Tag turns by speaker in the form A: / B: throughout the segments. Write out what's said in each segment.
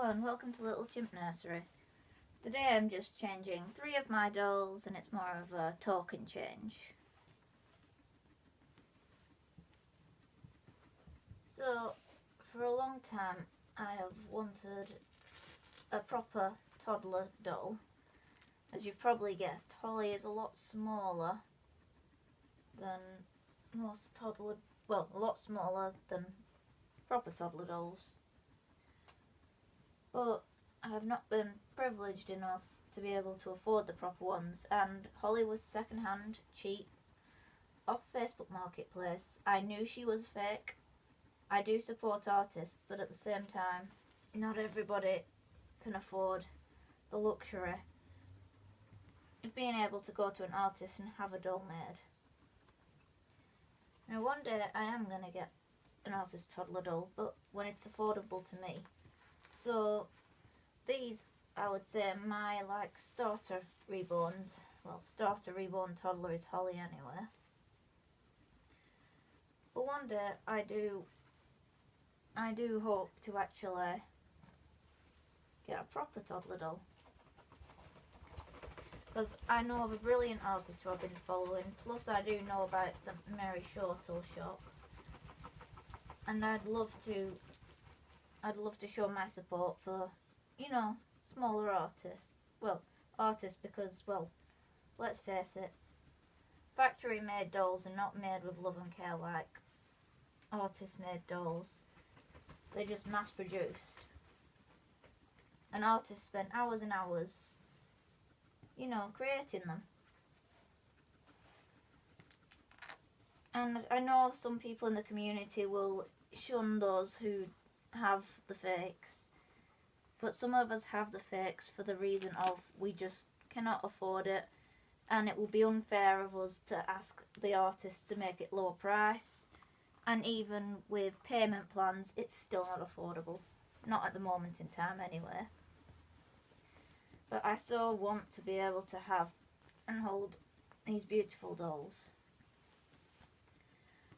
A: Hello and welcome to Little Chimp Nursery. Today I'm just changing 3 of my dolls and it's more of a token change. So, for a long time I have wanted a proper toddler doll. As you've probably guessed, Holly is a lot smaller than most toddler, well, a lot smaller than proper toddler dolls. But I have not been privileged enough to be able to afford the proper ones, and Holly was second-hand, cheap, off Facebook Marketplace. I knew she was fake. I do support artists, but at the same time, not everybody can afford the luxury of being able to go to an artist and have a doll made. Now one day I am going to get an artist toddler doll, but when it's affordable to me. So these, I would say, my starter reborns. Well, starter reborn toddler is Holly anyway. But one day I do hope to actually get a proper toddler doll. Because I know of a brilliant artist who I've been following, plus I do know about the Mary Shortle shop. And I'd love to show my support for, smaller artists. Well, artists because, well, let's face it, factory made dolls are not made with love and care like artist made dolls. They're just mass produced. An artist spent hours and hours, creating them. And I know some people in the community will shun those who have the fakes, but some of us have the fakes for the reason of we just cannot afford it, and it will be unfair of us to ask the artist to make it lower price, and even with payment plans it's still not affordable, not at the moment in time anyway. But I so want to be able to have and hold these beautiful dolls.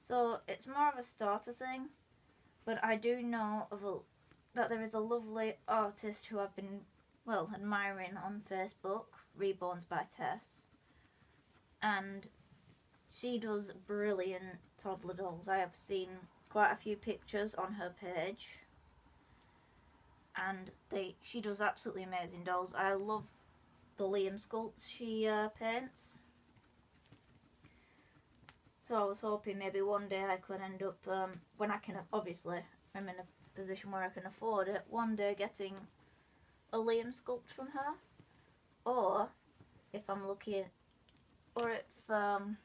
A: So it's more of a starter thing. But I do know that there is a lovely artist who I've been, admiring on Facebook, Reborns by Tess. And she does brilliant toddler dolls. I have seen quite a few pictures on her page. And she does absolutely amazing dolls. I love the Liam sculpts she paints. So I was hoping maybe one day I could end up, when I can, obviously, I'm in a position where I can afford it, one day getting a Liam sculpt from her. Or, if I'm lucky, I'm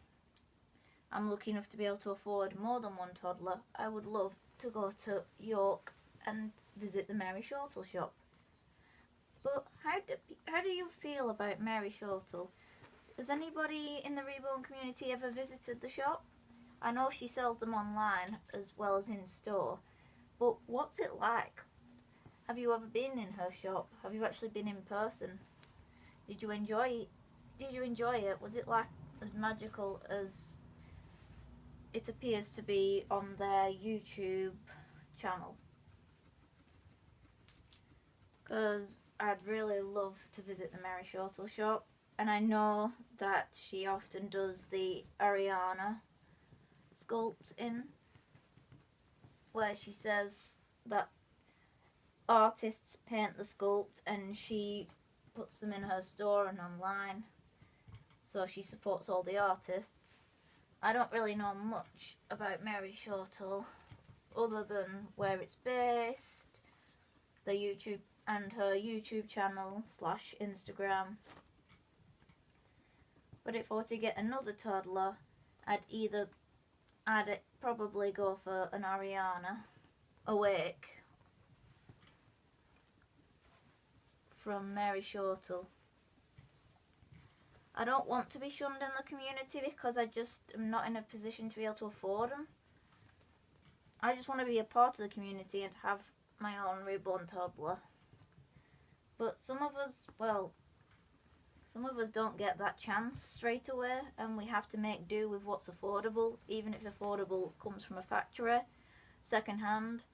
A: lucky enough to be able to afford more than one toddler, I would love to go to York and visit the Mary Shortle shop. But how do you feel about Mary Shortle? Has anybody in the Reborn community ever visited the shop? I know she sells them online as well as in store, but what's it like? Have you ever been in her shop? Have you actually been in person? Did you enjoy it? Was it like as magical as it appears to be on their YouTube channel? Because I'd really love to visit the Mary Shortle shop. And I know that she often does the Ariana sculpt in, where she says that artists paint the sculpt and she puts them in her store and online. So she supports all the artists. I don't really know much about Mary Shortle other than where it's based, the YouTube and her YouTube channel / Instagram. But if I were to get another toddler, I'd probably go for an Ariana Awake from Mary Shortle. I don't want to be shunned in the community because I just am not in a position to be able to afford them. I just want to be a part of the community and have my own reborn toddler. But some of us don't get that chance straight away, and we have to make do with what's affordable, even if affordable comes from a factory, second hand.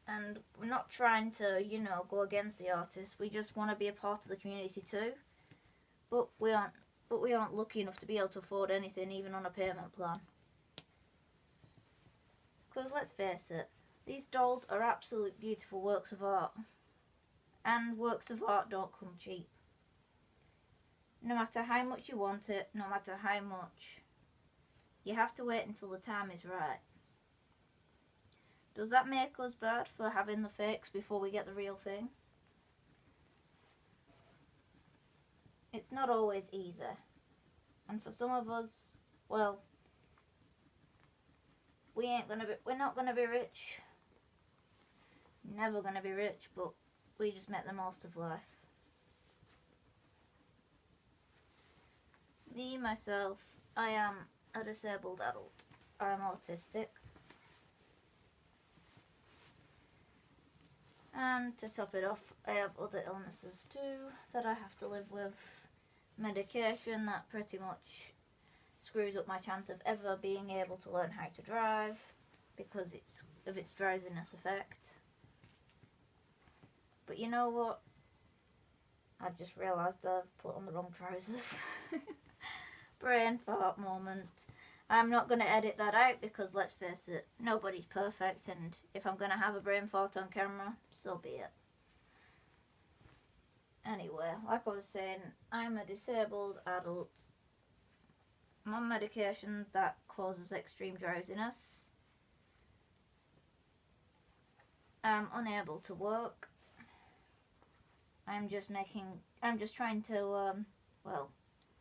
A: And we're not trying to, go against the artists. We just want to be a part of the community too. But we aren't lucky enough to be able to afford anything, even on a payment plan. Because let's face it, these dolls are absolute beautiful works of art. And works of art don't come cheap. No matter how much you want it, no matter how much, you have to wait until the time is right. Does that make us bad for having the fakes before we get the real thing? It's not always easy. And for some of us, well, we're not gonna be rich. Never gonna be rich, but we just make the most of life. Me, myself, I am a disabled adult. I'm autistic. And to top it off, I have other illnesses too that I have to live with. Medication that pretty much screws up my chance of ever being able to learn how to drive because of its drowsiness effect. But you know what? I just realised I've put on the wrong trousers. Brain fart moment. I'm not going to edit that out because, let's face it, nobody's perfect, and if I'm going to have a brain fart on camera, so be it. Anyway, like I was saying, I'm a disabled adult. I'm on medication that causes extreme drowsiness. I'm unable to work. I'm just trying to,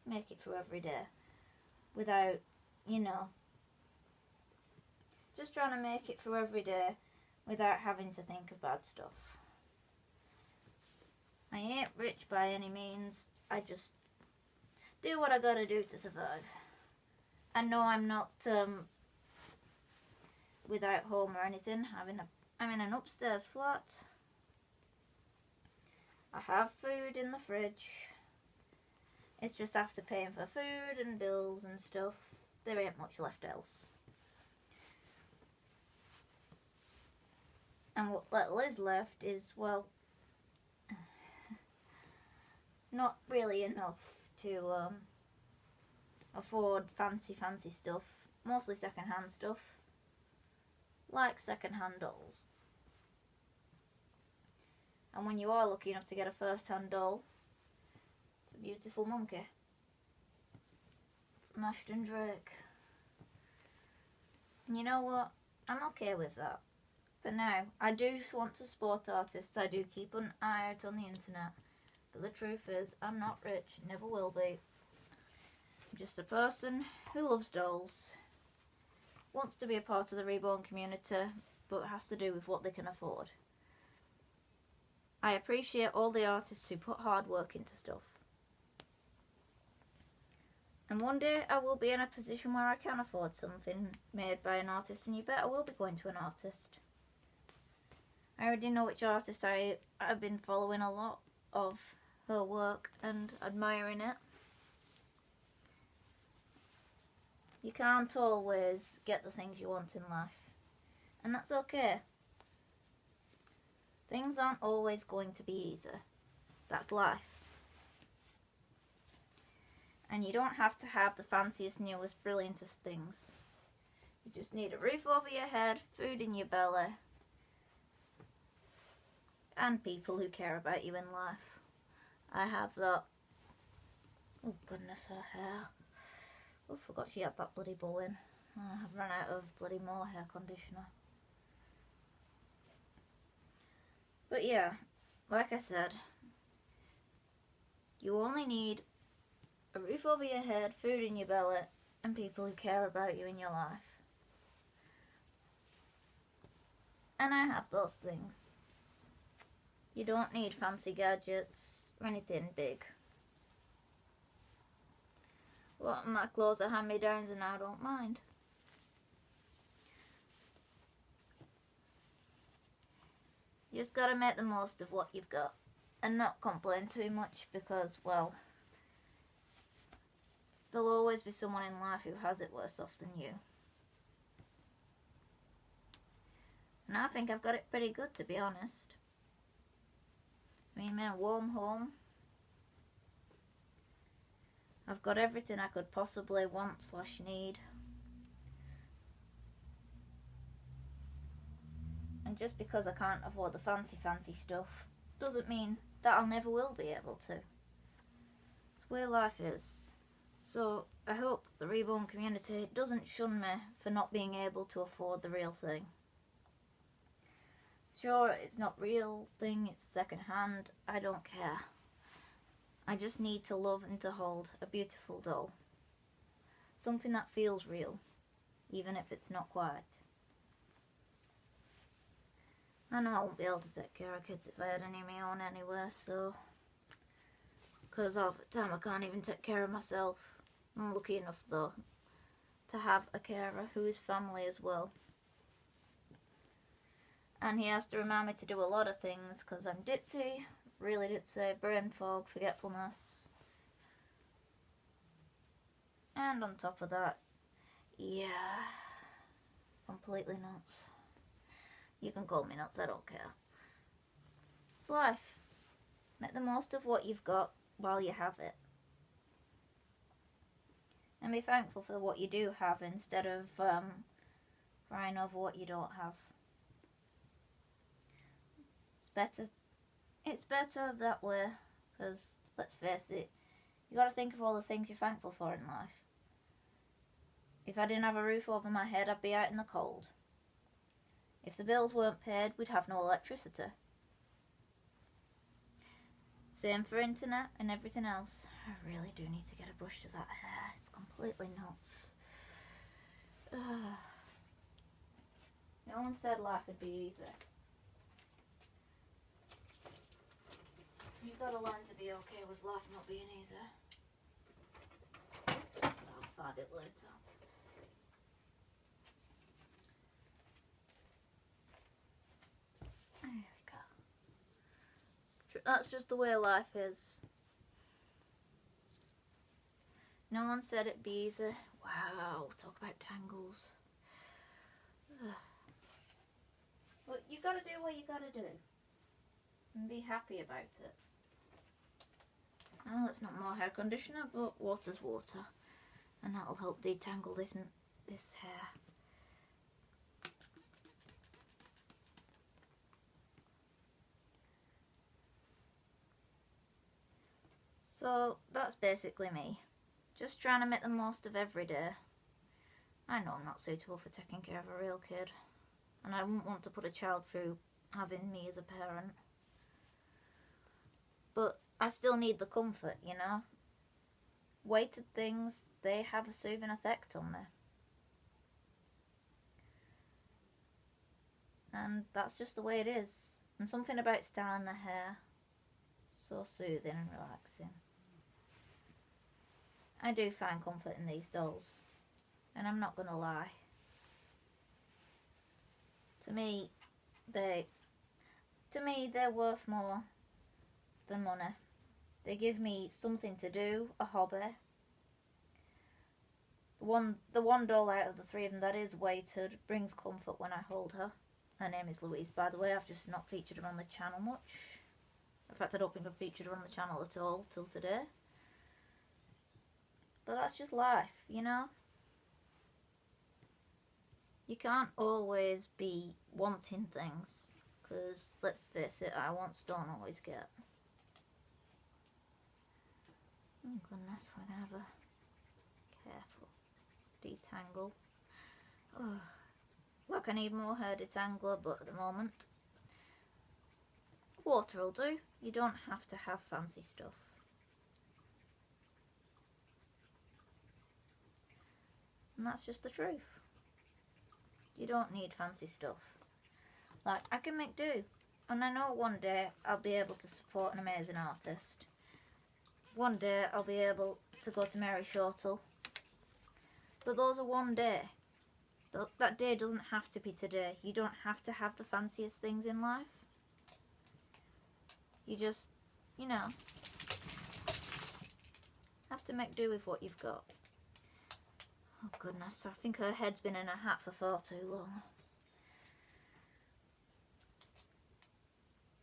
A: make it through every day without, just trying to make it through every day without having to think of bad stuff. I ain't rich by any means. I just do what I gotta do to survive. I know I'm not without home or anything. I'm in an upstairs flat. I have food in the fridge. It's just after paying for food and bills and stuff, there ain't much left else. And what little is left is, well, not really enough to afford fancy stuff. Mostly second-hand stuff. Like second-hand dolls. And when you are lucky enough to get a first-hand doll, it's a beautiful monkey from Ashton Drake. And you know what? I'm okay with that. For now, I do want to support artists. I do keep an eye out on the internet. But the truth is, I'm not rich, never will be. I'm just a person who loves dolls, wants to be a part of the reborn community, but has to do with what they can afford. I appreciate all the artists who put hard work into stuff. And one day I will be in a position where I can afford something made by an artist, and you bet I will be going to an artist. I already know which artist I've been following a lot of her work and admiring it. You can't always get the things you want in life, and that's okay. Things aren't always going to be easy. That's life. And you don't have to have the fanciest, newest, brilliantest things. You just need a roof over your head, food in your belly, and people who care about you in life. I have that. Oh goodness, her hair. Oh, I forgot she had that bloody bow in. I've run out of bloody more hair conditioner. But yeah, like I said, you only need a roof over your head, food in your belly, and people who care about you in your life. And I have those things. You don't need fancy gadgets or anything big. A lot of my clothes are hand-me-downs and I don't mind. You just gotta make the most of what you've got and not complain too much because, well, there'll always be someone in life who has it worse off than you. And I think I've got it pretty good, to be honest. I mean, I'm in a warm home. I've got everything I could possibly want / need. And just because I can't afford the fancy stuff doesn't mean that I'll never will be able to. It's where life is. So I hope the Reborn community doesn't shun me for not being able to afford the real thing. Sure, it's not real thing, it's second hand. I don't care. I just need to love and to hold a beautiful doll. Something that feels real, even if it's not quite. I know I won't be able to take care of kids if I had any of my own anyway, so... Because half the time I can't even take care of myself. I'm lucky enough, though, to have a carer who is family as well. And he has to remind me to do a lot of things, because I'm ditzy, really ditzy, brain fog, forgetfulness. And on top of that, yeah, completely nuts. You can call me nuts, I don't care. It's life. Make the most of what you've got while you have it. And be thankful for what you do have instead of crying over what you don't have. It's better that way, because let's face it, you got to think of all the things you're thankful for in life. If I didn't have a roof over my head, I'd be out in the cold. If the bills weren't paid, we'd have no electricity. Same for internet and everything else. I really do need to get a brush to that hair. It's completely nuts. No one said life would be easy. You've got to learn to be okay with life not being easy. Oops, I'll find it later. There we go. That's just the way life is. No one said it'd be easy. Wow, talk about tangles. But you gotta do what you gotta do. And be happy about it. Oh, that's not more hair conditioner, but water's water. And that'll help detangle this hair. So, that's basically me. Just trying to make the most of every day. I know I'm not suitable for taking care of a real kid. And I wouldn't want to put a child through having me as a parent. But I still need the comfort, you know? Weighted things, they have a soothing effect on me. And that's just the way it is. And something about styling the hair, so soothing and relaxing. I do find comfort in these dolls, and I'm not gonna lie. To me, they're worth more than money. They give me something to do, a hobby. The one doll out of the three of them that is weighted brings comfort when I hold her. Her name is Louise, by the way. I've just not featured her on the channel much. In fact, I don't think I've featured her on the channel at all till today. But that's just life, you know? You can't always be wanting things, because, let's face it, I wants don't always get. Oh goodness, we're going to have a careful detangle. Oh, like I need more hair detangler, but at the moment, water will do. You don't have to have fancy stuff. And that's just the truth. You don't need fancy stuff. Like, I can make do. And I know one day I'll be able to support an amazing artist. One day I'll be able to go to Mary Shortle. But those are one day. That day doesn't have to be today. You don't have to have the fanciest things in life. You just, you know, have to make do with what you've got. Oh goodness, I think her head's been in a hat for far too long.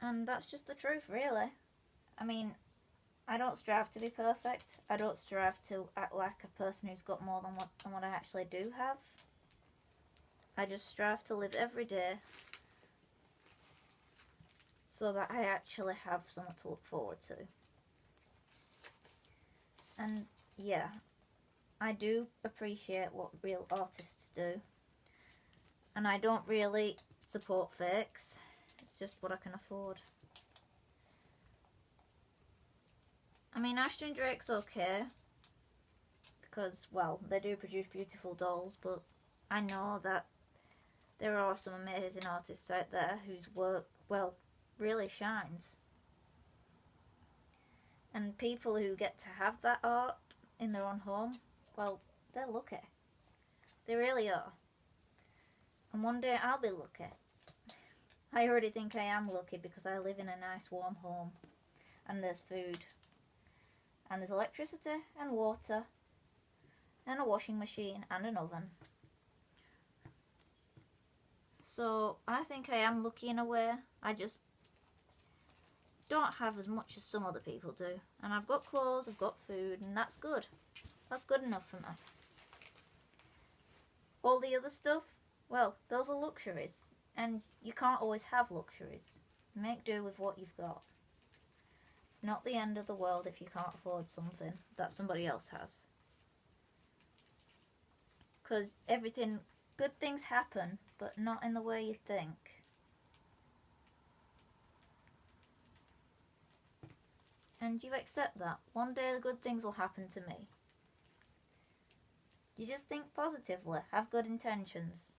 A: And that's just the truth, really. I mean, I don't strive to be perfect. I don't strive to act like a person who's got more than what I actually do have. I just strive to live every day so that I actually have something to look forward to. And yeah, I do appreciate what real artists do. And I don't really support fakes. It's just what I can afford. I mean, Ashton Drake's okay. Because, well, they do produce beautiful dolls, but I know that there are some amazing artists out there whose work, well, really shines. And people who get to have that art in their own home, well, they're lucky. They really are. And one day I'll be lucky. I already think I am lucky because I live in a nice warm home. And there's food. And there's electricity and water. And a washing machine and an oven. So I think I am lucky in a way. I just don't have as much as some other people do. And I've got clothes, I've got food, and that's good. That's good enough for me. All the other stuff, well, those are luxuries. And you can't always have luxuries. Make do with what you've got. It's not the end of the world if you can't afford something that somebody else has. Because good things happen, but not in the way you think. And you accept that. One day the good things will happen to me. You just think positively, have good intentions.